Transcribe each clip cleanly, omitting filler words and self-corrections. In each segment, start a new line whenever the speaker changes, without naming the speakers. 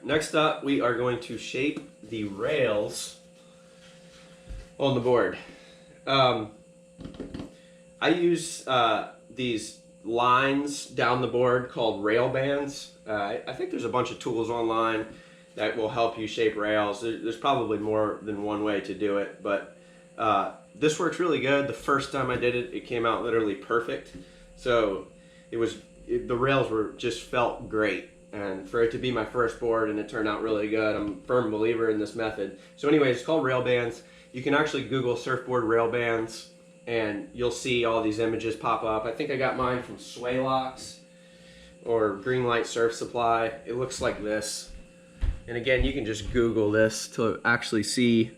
next up we are going to shape the rails on the board. I use these lines down the board called rail bands. I think there's a bunch of tools online that will help you shape rails. There's probably more than one way to do it, but this works really good. The first time I did it, it came out literally perfect. So the rails just felt great. And for it to be my first board and it turned out really good, I'm a firm believer in this method. So anyways, it's called rail bands. You can actually Google surfboard rail bands and you'll see all these images pop up. I think I got mine from Sway Locks or Greenlight Surf Supply. It looks like this. And again, you can just Google this to actually see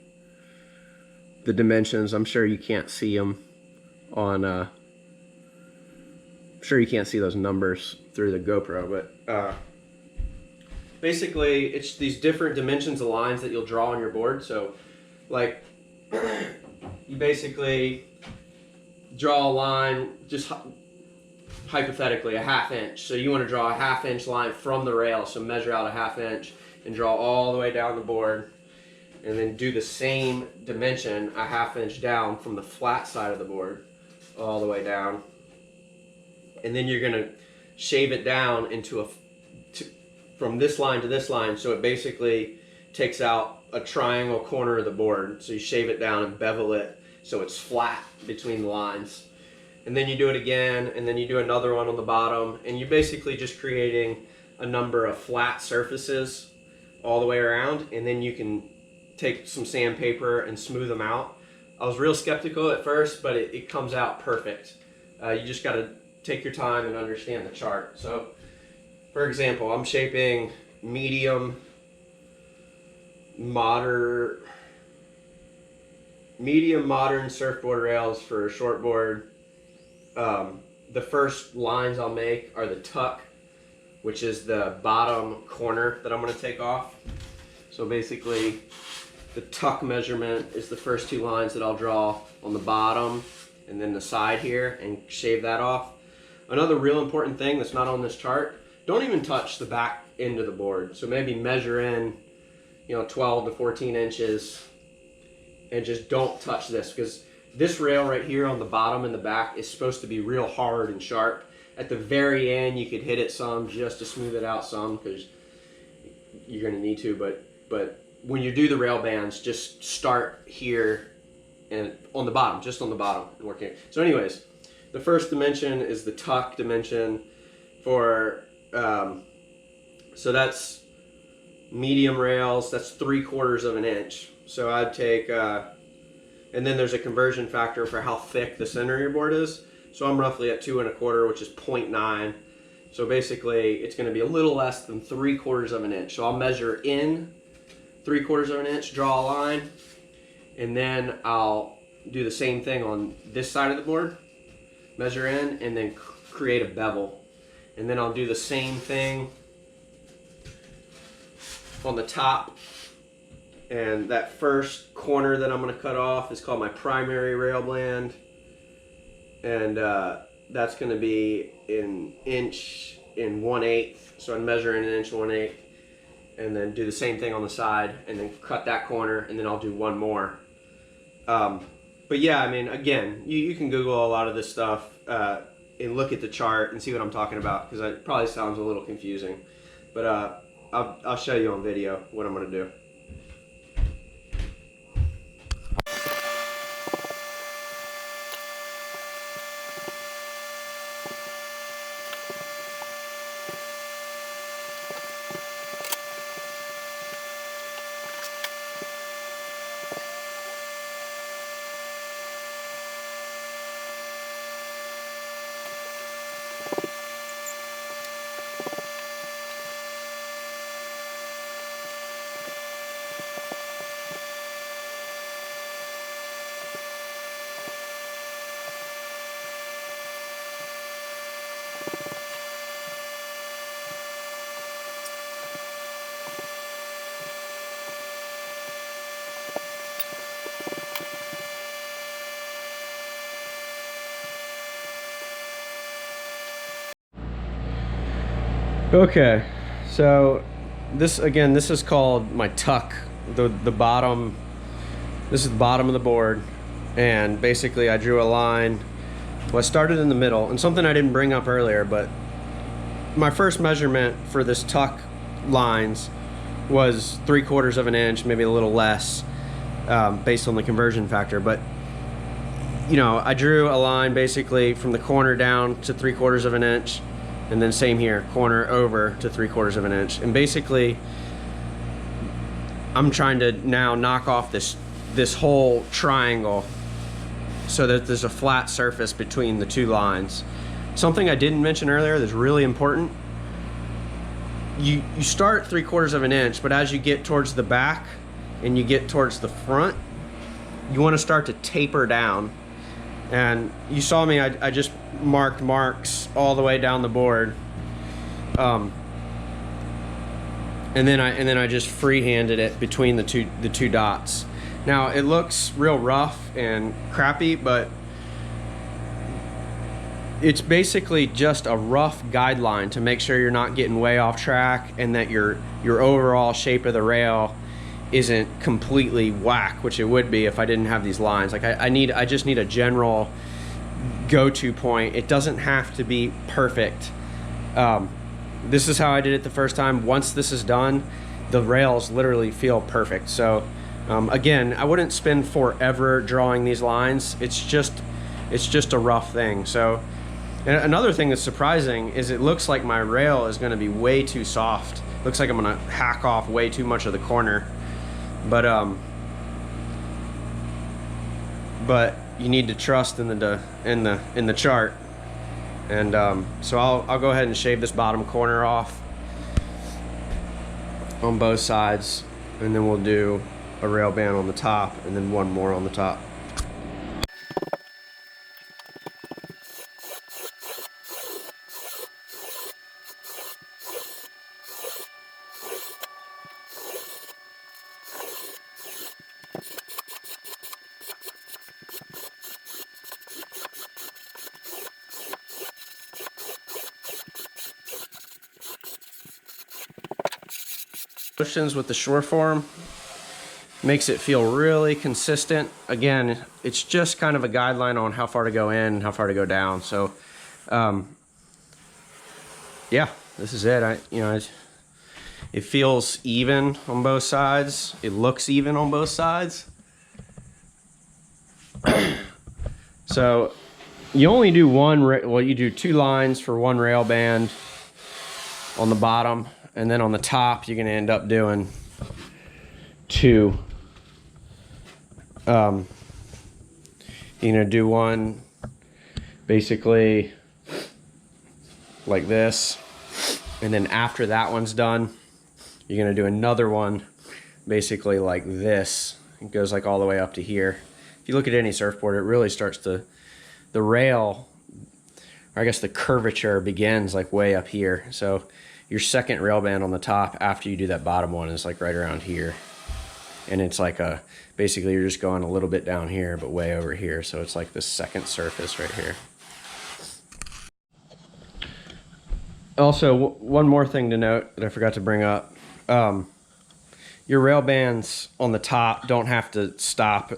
the dimensions. I'm sure you can't see them on, I'm sure you can't see those numbers through the GoPro, but basically it's these different dimensions of lines that you'll draw on your board. So like you basically draw a line, just hypothetically a 1/2 inch. So you want to draw a 1/2 inch line from the rail, so measure out a 1/2 inch and draw all the way down the board, and then do the same dimension a 1/2 inch down from the flat side of the board all the way down, and then you're going to shave it down into from this line to this line, so it basically takes out a triangle corner of the board. So you shave it down and bevel it so it's flat between the lines, and then you do it again, and then you do another one on the bottom, and you're basically just creating a number of flat surfaces all the way around, and then you can take some sandpaper and smooth them out. I was real skeptical at first, but it comes out perfect. You just got to take your time and understand the chart. So for example, I'm shaping medium modern surfboard rails for a shortboard. The first lines I'll make are the tuck, which is the bottom corner that I'm going to take off. So basically the tuck measurement is the first 2 lines that I'll draw on the bottom and then the side here and shave that off. Another real important thing that's not on this chart, don't even touch the back end of the board. So maybe measure in 12 to 14 inches and just don't touch this, because this rail right here on the bottom and the back is supposed to be real hard and sharp. At the very end you could hit it some just to smooth it out some, because you're going to need to, but when you do the rail bands, just start here and on the bottom, just on the bottom, and work it. So anyways, the first dimension is the tuck dimension for so that's medium rails, that's 3/4 of an inch. So I'd take, and then there's a conversion factor for how thick the center of your board is. So I'm roughly at 2 1/4, which is 0.9. So basically it's going to be a little less than 3/4 of an inch. So I'll measure in 3/4 of an inch, draw a line, and then I'll do the same thing on this side of the board, measure in, and then create a bevel. And then I'll do the same thing on the top, and that first corner that I'm going to cut off is called my primary rail band, and that's going to be in inch in 1/8. So I'd measure in 1 1/8 inch, and then do the same thing on the side, and then cut that corner, and then I'll do one more. But yeah, I mean, again, you can Google a lot of this stuff and look at the chart and see what I'm talking about, because it probably sounds a little confusing, but I'll show you on video what I'm going to do. Okay, so this again, this is called my tuck. The bottom. This is the bottom of the board, and basically I drew a line. Well, I started in the middle, and something I didn't bring up earlier, but my first measurement for this tuck lines was 3/4 of an inch, maybe a little less, based on the conversion factor. But you know, I drew a line basically from the corner down to 3/4 of an inch, and then same here, corner over to 3/4 of an inch. And basically, I'm trying to now knock off this whole triangle so that there's a flat surface between the two lines. Something I didn't mention earlier that's really important. You start 3/4 of an inch, but as you get towards the back and you get towards the front, you want to start to taper down. And you saw me, I just marked marks all the way down the board. And then I just freehanded it between the two dots. Now it looks real rough and crappy, but it's basically just a rough guideline to make sure you're not getting way off track, and that your overall shape of the rail isn't completely whack, which it would be if I didn't have these lines. Like I just need a general go-to point. It doesn't have to be perfect. This is how I did it the first time. Once this is done, the rails literally feel perfect. So again, I wouldn't spend forever drawing these lines. It's just a rough thing. So, and another thing that's surprising is it looks like my rail is going to be way too soft. Looks like I'm going to hack off way too much of the corner. But you need to trust in the chart. And so I'll go ahead and shave this bottom corner off on both sides, and then we'll do a rail band on the top and then one more on the top. Motions with the shore form makes it feel really consistent. Again, it's just kind of a guideline on how far to go in and how far to go down. So yeah, this is it. It feels even on both sides. It looks even on both sides. So you only do you do 2 lines for one rail band on the bottom. And then on the top, you're going to end up doing 2. You're going to do one basically like this. And then after that one's done, you're going to do another one basically like this. It goes like all the way up to here. If you look at any surfboard, it really starts to, the rail, or I guess the curvature begins like way up here. So your second rail band on the top after you do that bottom one is like right around here. And it's like basically you're just going a little bit down here, but way over here. So it's like the second surface right here. Also, one more thing to note that I forgot to bring up. Your rail bands on the top don't have to stop,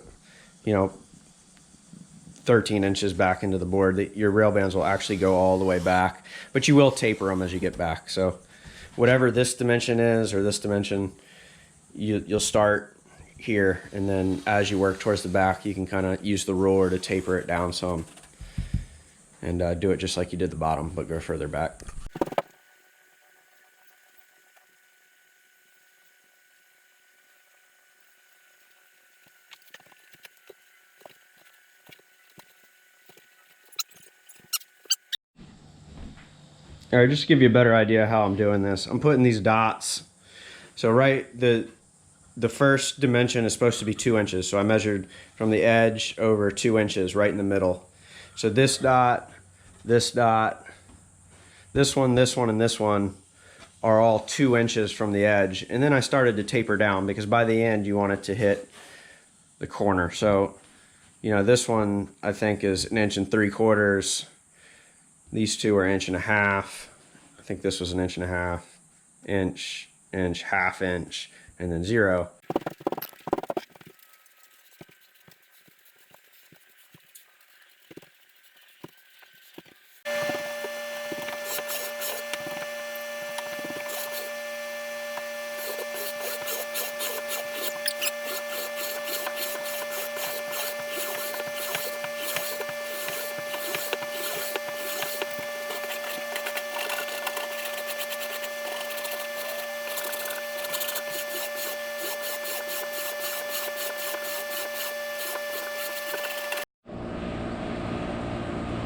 13 inches back into the board. Your rail bands will actually go all the way back, but you will taper them as you get back. So whatever this dimension is, or this dimension, you'll start here, and then as you work towards the back, you can kind of use the ruler to taper it down some, and do it just like you did the bottom, but go further back. All right, just to give you a better idea how I'm doing this, I'm putting these dots. So the first dimension is supposed to be 2 inches. So I measured from the edge over 2 inches right in the middle. So this dot, this one, and this one are all 2 inches from the edge. And then I started to taper down because by the end you want it to hit the corner. So, this one I think is 1 3/4 inches. These two are 1.5 inches. I think this was 1.5 inches, inch, half inch, and then 0.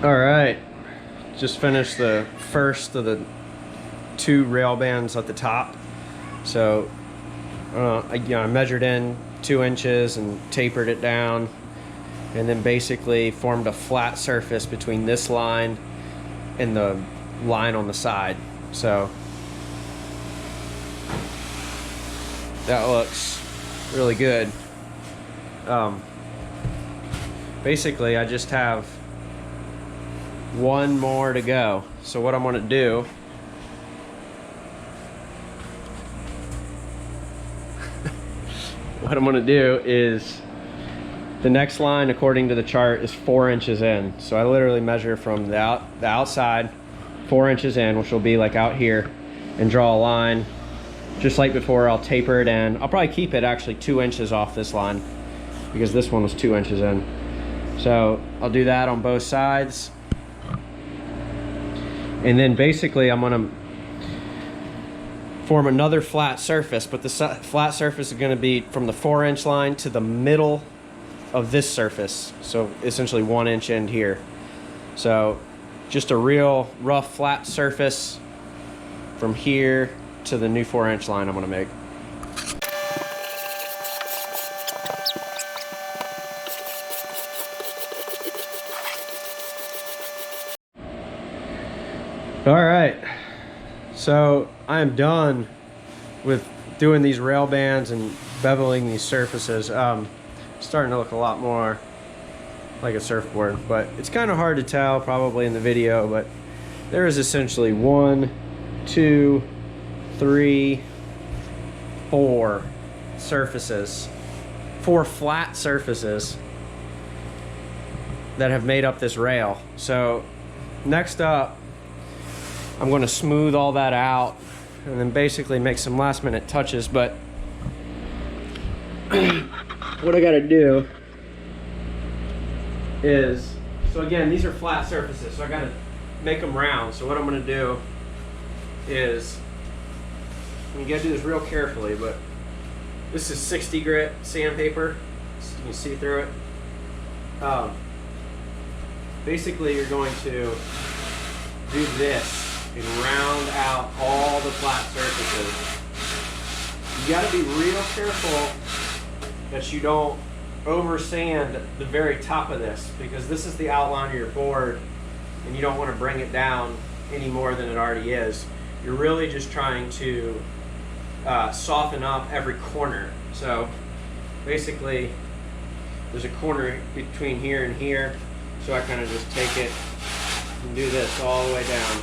All right, just finished the first of the 2 rail bands at the top. So I measured in 2 inches and tapered it down, and then basically formed a flat surface between this line and the line on the side. So that looks really good. Basically I just have 1 more to go. So what I'm going to do is the next line according to the chart is 4 inches in. So I literally measure from the outside 4 inches in, which will be like out here, and draw a line just like before. I'll taper it in. I'll probably keep it actually 2 inches off this line because this one was 2 inches in. So I'll do that on both sides. And then basically I'm gonna form another flat surface, but the flat surface is gonna be from the 4 inch line to the middle of this surface. So essentially 1 inch end here. So just a real rough flat surface from here to the new 4 inch line I'm gonna make. All right, so I am done with doing these rail bands and beveling these surfaces. Starting to look a lot more like a surfboard, but it's kind of hard to tell probably in the video, but there is essentially 1, 2, 3, 4 surfaces, 4 flat surfaces that have made up this rail. So next up, I'm going to smooth all that out and then basically make some last minute touches. But what I got to do is, so again, these are flat surfaces, so I got to make them round. So what I'm going to do is, you got to do this real carefully, but this is 60 grit sandpaper, so you can see through it. Basically you're going to do this and round out all the flat surfaces. You got to be real careful that you don't over sand the very top of this, because this is the outline of your board and you don't want to bring it down any more than it already is. You're really just trying to soften up every corner. So basically there's a corner between here and here, so I kind of just take it and do this all the way down.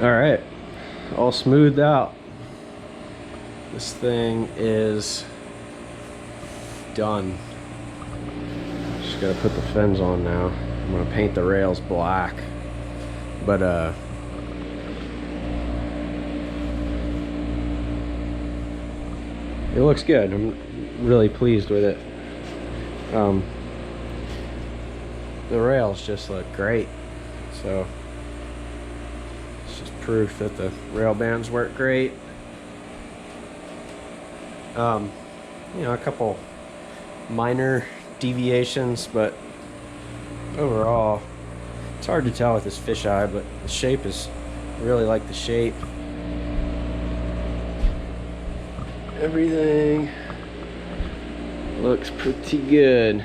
All right, all smoothed out. This thing is done. Just gotta put the fins on now. I'm gonna paint the rails black, but it looks good. I'm really pleased with it. The rails just look great, so it's just proof that the rail bands work great. You know, a couple minor deviations, but overall, it's hard to tell with this fisheye, but the shape is, I really like the shape. Everything looks pretty good.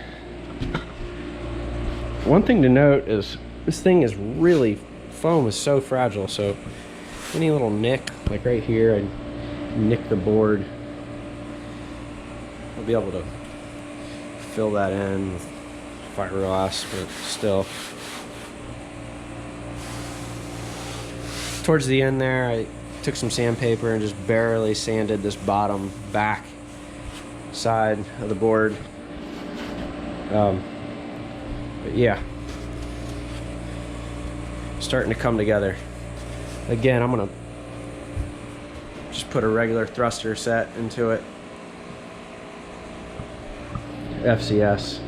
One thing to note is this thing is really, foam is so fragile, so any little nick, like right here, I'd nick the board. I'll be able to fill that in with fiberglass, but still. Towards the end there, I took some sandpaper and just barely sanded this bottom back side of the board. But yeah, starting to come together. Again, I'm gonna just put a regular thruster set into it. FCS.